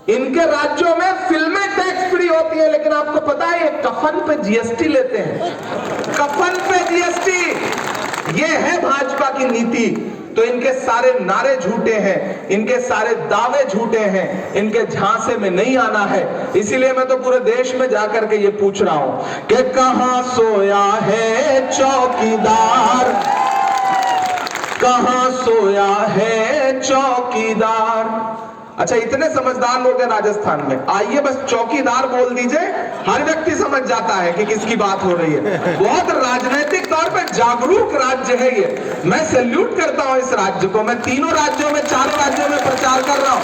इनके राज्यों में फिल्में टैक्स फ्री होती है, लेकिन आपको पता है ये कफन पे जीएसटी लेते हैं, कफन पे जीएसटी। ये है भाजपा की नीति। तो इनके सारे नारे झूठे हैं, इनके सारे दावे झूठे हैं, इनके झांसे में नहीं आना है। इसीलिए मैं तो पूरे देश में जाकर के ये पूछ रहा हूं कि कहां सोया है चौकीदार, कहां सोया है चौकीदार। अच्छा, इतने समझदार लोग हैं राजस्थान में, आइए बस चौकीदार बोल दीजिए, हर व्यक्ति समझ जाता है कि किसकी बात हो रही है। बहुत राजनीतिक तौर पे जागरूक राज्य है ये। मैं सैल्यूट करता हूं इस राज्य को। मैं तीनों राज्यों में, चारों राज्यों में प्रचार कर रहा हूं,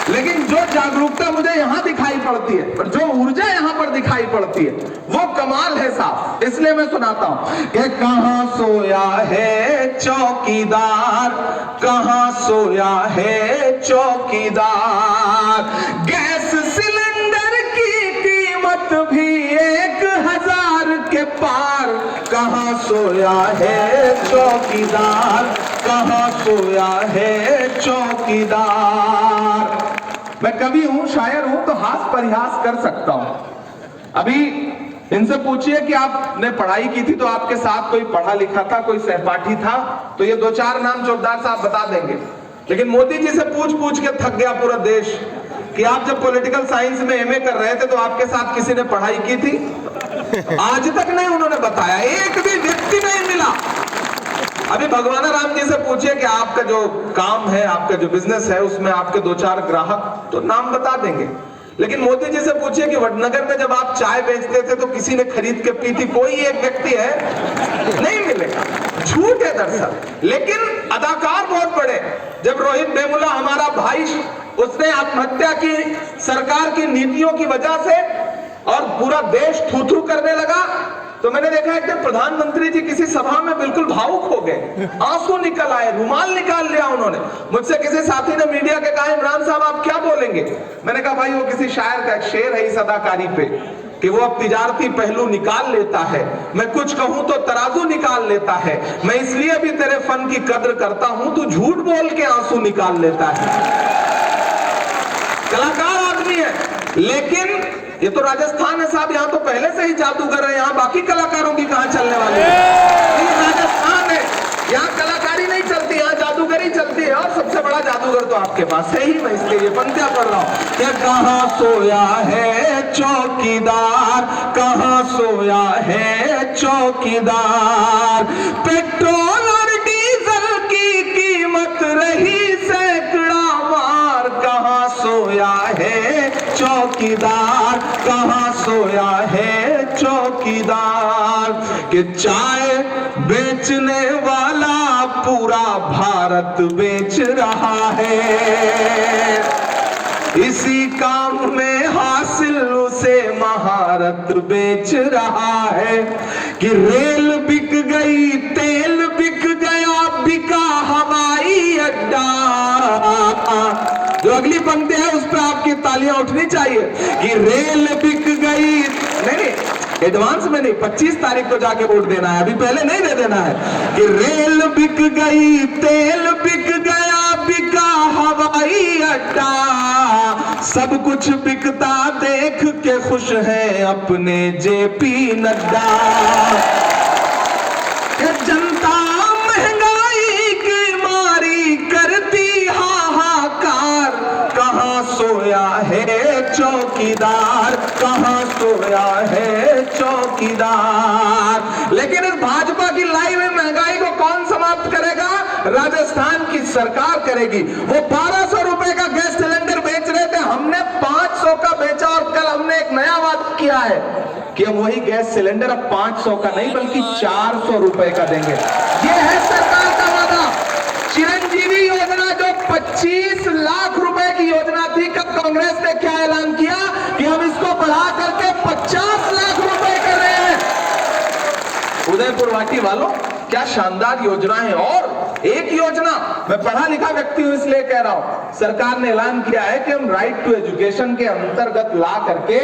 लेकिन जो जागरूकता मुझे यहां दिखाई पड़ती है और जो ऊर्जा यहां पर दिखाई पड़ती है वो कमाल है साहब। इसलिए मैं सुनाता हूं कि कहां सोया है चौकीदार, कहां सोया है चौकीदार। गैस सिलेंडर की कीमत भी 1000 के पार, कहां सोया है चौकीदार, कहां सोया है चौकीदार। मैं कवि हूं, शायर हूं, तो हास परिहास कर सकता हूं। अभी इनसे पूछिए कि आपने पढ़ाई की थी तो आपके साथ कोई पढ़ा लिखा था, कोई सहपाठी था, तो ये 2-4 नाम चौकीदार साहब बता देंगे। लेकिन मोदी जी से पूछ पूछ के थक गया पूरा देश कि आप जब पॉलिटिकल साइंस में एमए कर रहे थे तो आपके साथ किसी ने पढ़ाई की थी? आज तक नहीं उन्होंने बताया, एक भी व्यक्ति नहीं मिला। अभी भगवान राम जी से पूछिए कि आपका जो काम है, आपका जो बिजनेस है, उसमें आपके 2-4 ग्राहक, तो नाम बता देंगे। लेकिन मोदी जी से पूछिए कि वडनगर में जब आप चाय बेचते थे तो किसी ने खरीद के पी थी, कोई एक व्यक्ति है? नहीं मिलेगा। झूठ है दरअसल। लेकिन अदाकार बहुत बड़े। जब रोहित वेमुला हमारा भाई, उसने आत्महत्या की सरकार की नीतियों की वजह से और पूरा देश थू-थू करने लगा, तो मैंने देखा एक दिन प्रधानमंत्री जी किसी सभा में बिल्कुल भावुक हो गए, आंसू निकल आए, रुमाल निकाल लिया उन्होंने। मुझसे किसी साथी ने मीडिया के कहा, इमरान साहब आप क्या बोलेंगे? मैंने कहा भाई वो किसी शायर का एक शेर है इस अदाकारी पे कि वो अब तिजारती पहलू निकाल लेता है, मैं कुछ कहूं तो तराजू निकाल लेता है, मैं इसलिए भी तेरे फन की कद्र करता हूं, तू झूठ बोल के आंसू निकाल लेता है। कलाकार आदमी है। लेकिन ये तो राजस्थान है साहब, यहाँ तो पहले से ही जादूगर है, यहाँ बाकी कलाकारों की कहां चलने वाली है? ये राजस्थान है, यहाँ कलाकारी नहीं चलती, यहाँ जादूगरी चलती है। और सबसे बड़ा जादूगर तो आपके पास है ही, मैं इसलिए ये पंक्तियां पढ़ रहा हूं कि कहां सोया है चौकीदार, कहां सोया है चौकीदार। पेट्रोल और डीजल की कीमत रही सैकड़ा मार, कहां सोया है चौकीदार, कहां सोया है चौकीदार। कि चाय बेचने वाला पूरा भारत बेच रहा है, इसी काम में हासिल उसे महारत बेच रहा है। कि रेल बिक गई, तेल बिक गया, बिका हवाई अड्डा। जो अगली पंक्ति है उस पर आपकी तालियां उठनी चाहिए कि रेल बिक गई। नहीं, एडवांस में नहीं, 25 तारीख को जाके वोट देना है, अभी पहले नहीं दे देना है। कि रेल बिक गई, तेल बिक गया, बिका हवाई अड्डा, सब कुछ बिकता देख के खुश है अपने जेपी नड्डा। जनता महंगाई की मारी करती हाहाकार, कहां सोया है चौकीदार, कहां सोया है चौकीदार। लेकिन इस भाजपा की लाई हुई महंगाई को कौन समाप्त करेगा? राजस्थान की सरकार करेगी। वो 1200 रुपए का गैस सिलेंडर बेच रहे थे, हमने 500 का बेचा। और कल हमने एक नया वादा किया है कि हम वही गैस सिलेंडर अब 500 का नहीं बल्कि 400 रुपए का देंगे। ये है सरकार का वादा। चिरंजीवी योजना जो 25 लाख रुपए की योजना थी, कब कांग्रेस ने क्या ऐलान किया कि हम इसको बढ़ा करके 50 लाख रुपए कर रहे हैं। उदयपुर वाटी वालों, क्या शानदार योजना है। और एक योजना, मैं पढ़ा लिखा व्यक्ति हूं इसलिए कह रहा हूं, सरकार ने ऐलान किया है कि हम राइट टू एजुकेशन के अंतर्गत ला करके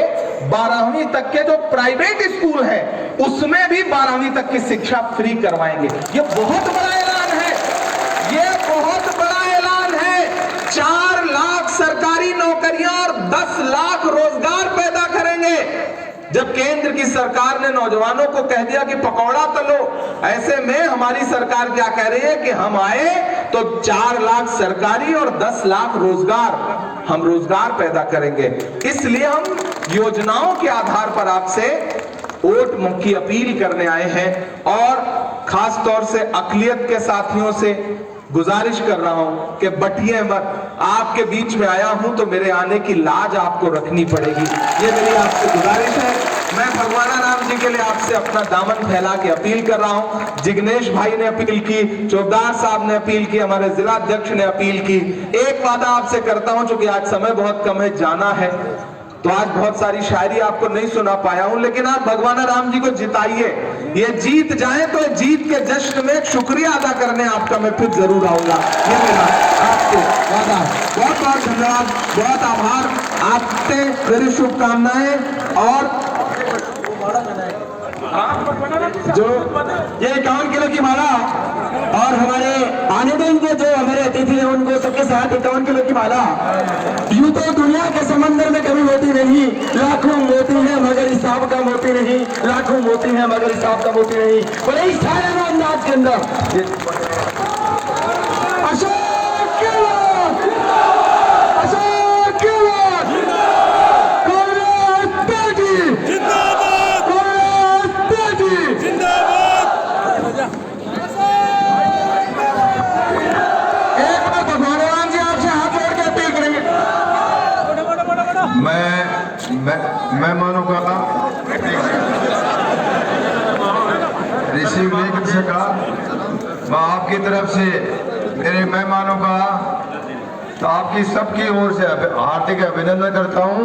12वीं तक के जो प्राइवेट स्कूल हैं उसमें भी 12वीं तक की शिक्षा फ्री करवाएंगे। ये बहुत बड़ा ऐलान है, ये बहुत बड़ा ऐलान है। 4 लाख सरकारी नौकरियां और 10 लाख रोजगार पैदा करेंगे। जब केंद्र की सरकार ने नौजवानों को कह दिया कि पकौड़ा तलो, ऐसे में हमारी सरकार क्या कह रही है कि हम आए तो 4 लाख सरकारी और 10 लाख रोजगार, हम रोजगार पैदा करेंगे। इसलिए हम योजनाओं के आधार पर आपसे वोट की अपील करने आए हैं और खास तौर से अकलियत के साथियों से गुजारिश कर रहा हूं कि बटिए मत। आपके बीच में आया हूं तो मेरे आने की लाज आपको रखनी पड़ेगी, ये मेरी आपसे गुजारिश है। मैं भगवाना राम जी के लिए आपसे अपना दामन फैला के अपील कर रहा हूं। जिग्नेश भाई ने अपील की, चौबदार साहब ने अपील की, हमारे जिला अध्यक्ष ने अपील की। एक वादा आपसे करता हूं, चूंकि आज समय बहुत कम है, जाना है, तो आज बहुत सारी शायरी आपको नहीं सुना पाया हूं, लेकिन आप भगवाना राम जी को जिताइए। ये जीत जाए तो जीत के जश्न में शुक्रिया अदा करने आपका मैं फिर जरूर आऊंगा, ये मेरा आपसे वादा। बहुत बहुत धन्यवाद, बहुत आभार, आपसे मेरी शुभकामनाएं। और जो ये 51 किलो की माला और हमारे आने दिन के जो हमारे अतिथि हैं उनको सबके साथ 51 किलो की माला, यूं तो दुनिया के समंदर में कभी मोती नहीं, लाखों मोती हैं मगर हिसाब का मोती नहीं, लाखों मोती हैं मगर हिसाब का मोती नहीं। बोले इस शायराना अंदाज के अंदर अशोक के बाद, अशोक के बाद, कांग्रेस पार्टी जिंदाबाद, कांग्रेस पार्टी जिंदाबाद। एक बार भगवान राम जी आपसे हाथ जोड़ के अपील करेंगे। मैं मानू का रिसीव नहीं कर सका, मैं आपकी तरफ से मेरे मेहमानों का तो आपकी सबकी ओर से हार्दिक अभिनंदन करता हूं।